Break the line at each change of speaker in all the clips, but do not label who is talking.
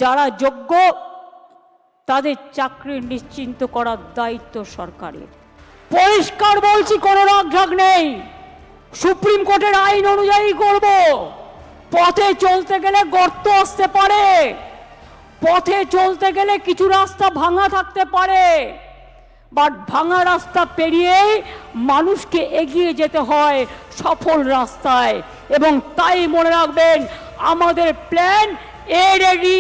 যারা যোগ্য তাদের চাকরি নিশ্চিন্ত করার দায়িত্ব সরকারের। পরিষ্কার বলছি, কোনো রাগঢাক নেই, সুপ্রিম কোর্টের আইন অনুযায়ী করব। পথে চলতে গেলে গর্ত আসতে পারে, পথে চলতে গেলে কিছু রাস্তা ভাঙা থাকতে পারে, বাট ভাঙা রাস্তা পেরিয়েই মানুষকে এগিয়ে যেতে হয় সফল রাস্তায়। এবং তাই মনে রাখবেন, আমাদের plan A ready,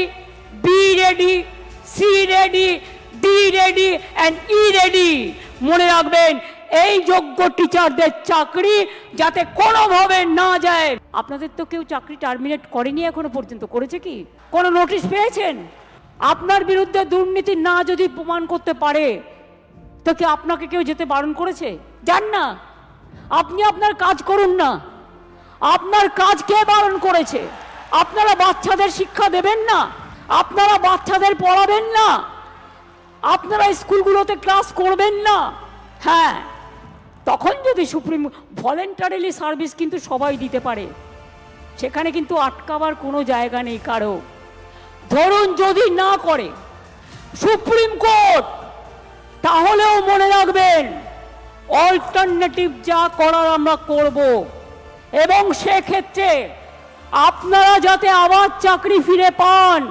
B ready, C ready, D ready and E ready. মনে রাখবেন, এই যোগ্য টিচারদের চাকরি যাতে কোনোভাবে না যায়। আপনাদের তো কেউ চাকরি টার্মিনেট করেনি এখনো পর্যন্ত, করেছে কি? কোনো নোটিশ পেয়েছেন? আপনার বিরুদ্ধে দুর্নীতি না যদি প্রমাণ করতে পারে তো কি আপনাকে কেউ যেতে বারণ করেছে? যান না, আপনি আপনার কাজ করুন না। আপনার কাজ কে বারণ করেছে? আপনারা বাচ্চাদের শিক্ষা দেবেন না? আপনারা বাচ্চাদের পড়াবেন না? আপনারা স্কুলগুলোতে ক্লাস করবেন না? হ্যাঁ, তখন যদি সুপ্রিম ভলেন্টারিলি সার্ভিস কিন্তু সবাই দিতে পারে, সেখানে কিন্তু আটকাবার কোনো জায়গা নেই কারো। ধরুন যদি না করে সুপ্রিম কোর্ট, তাহলেও মনে রাখবেন অল্টারনেটিভ যা করার আমরা করব। এবং সেক্ষেত্রে আপনারা যাতে আবার চাকরি ফিরে পান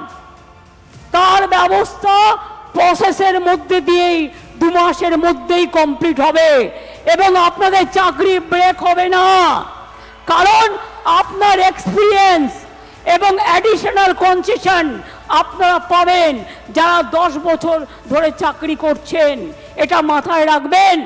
তার ব্যবস্থা প্রসেসের মধ্যে দিয়েই 2 মাসের মধ্যেই কমপ্লিট হবে এবং আপনাদের চাকরি ব্রেক হবে না। কারণ আপনার এক্সপিরিয়েন্স এবং অ্যাডিশনাল কনসেশন আপনারা পাবেন যারা 10 বছর ধরে চাকরি করছেন। এটা মাথায় রাখবেন।